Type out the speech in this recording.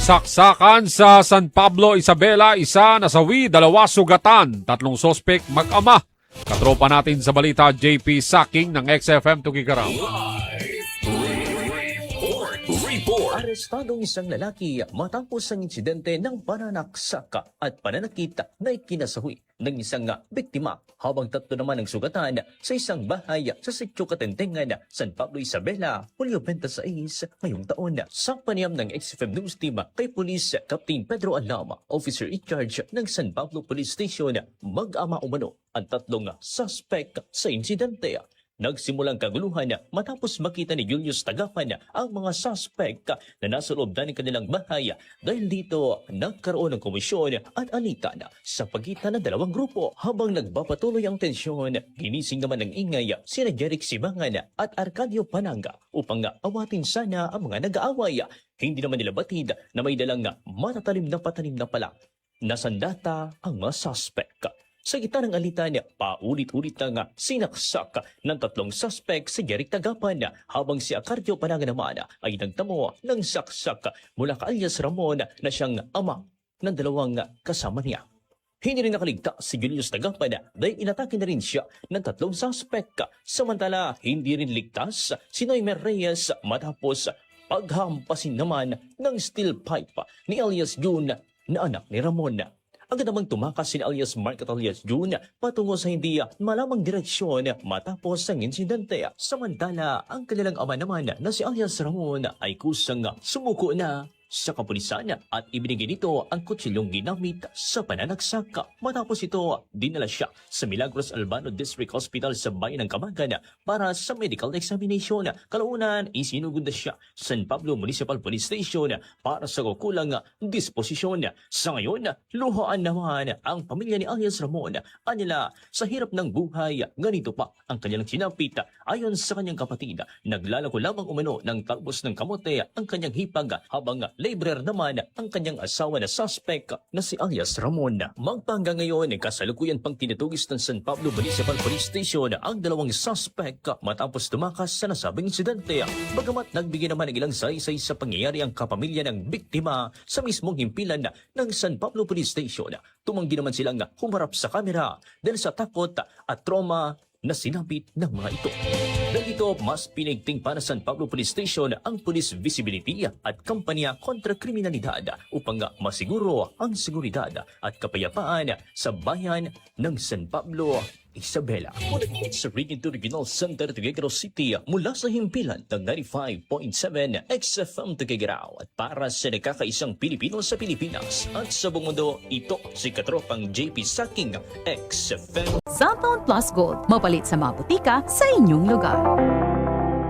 Saksakan sa San Pablo, Isabela, isa nasawi, dalawa sugatan, tatlong sospek mag-ama. Katropa natin sa balita, JP Saking ng XFM Tugigaraw. Arestadong isang lalaki matapos ang insidente ng pananaksak at pananakit na ikinasawi ng isang biktima, habang tatlo naman ang sugatan sa isang bahay sa Sitio Katentengan, San Pablo, Isabela, Hulyo 26 ngayong taon. Sa panayam ng XFM News Team kay Police Captain Pedro Alama, Officer in Charge ng San Pablo Police Station, mag-ama umano ang tatlong suspect sa insidente. Nagsimulang kaguluhan matapos makita ni Julius Tagapan ang mga suspect na nasa loob na ng kanilang bahay. Dahil dito, nagkaroon ng komisyon at alitan sa pagitan ng dalawang grupo. Habang nagpapatuloy ang tensyon, ginising naman ng ingay sina Jeric Sibangan at Arcadio Pananga upang awatin sana ang mga nag-aaway. Hindi naman nila batid na may dalang matatalim na patalim na pala na sandata ang mga suspect. Sa gitna ng alitan, paulit-ulit na sinaksak ng tatlong suspect si Jeric Tagapan, habang si Arcadio Pananga naman ay nagtamo ng saksak mula kay alias Ramon na siyang ama ng dalawang kasama niya. Hindi rin nakaligtas si Julius Tagapan dahil inatake na rin siya ng tatlong suspect. Samantala, hindi rin ligtas si Noymer Reyes matapos paghampasin naman ng steel pipe ni alias June na anak ni Ramon. Agad namang tumakas si alias Mark at alias June patungo sa hindi malamang direksyon matapos ang insidente. Samantala, ang kanilang ama naman na si alias Ramon ay kusang sumuko na sa kapulisan at ibinigay nito ang kutsilyong ginamit sa pananaksak. Matapos ito, dinala siya sa Milagros Albano District Hospital sa bayan ng Camagan para sa medical examination. Kalaunan, isinugod na siya sa San Pablo Municipal Police Station para sa kukulang disposisyon. Sa ngayon, luhaan naman ang pamilya ni alias Ramon. Anila, sa hirap ng buhay, ganito pa ang kanilang sinapit. Ayon sa kanyang kapatid, naglalako lamang umano ng talbos ng kamote ang kanyang hipag, habang labourer naman ang kanyang asawa na suspect na si alias Ramon. Magpahanggang ngayon, kasalukuyan pang tinutugis ng San Pablo Municipal Police Station ang dalawang suspect matapos tumakas sa nasabing insidente. Bagamat nagbigay naman ng ilang saysay sa pangyayari ang kapamilya ng biktima sa mismong himpilan ng San Pablo Police Station, tumanggi naman silang humarap sa kamera dahil sa takot at trauma na sinabit ng mga ito. Dahil ito, mas pinigting para San Pablo Police Station ang police visibility at kampanya kontra kriminalidad upang masiguro ang seguridad at kapayapaan sa bayan ng San Pablo, Isabela. Mula sa Regional Center, Tuguegarao City, mula sa himpilan ng 95.7 XFM Tuguegarao at para sa nakakaisang Pilipino sa Pilipinas at sa buong mundo, ito si katropang JP Saking XFM. Cellphone Plus Gold, mapalit sa mga butika sa inyong lugar.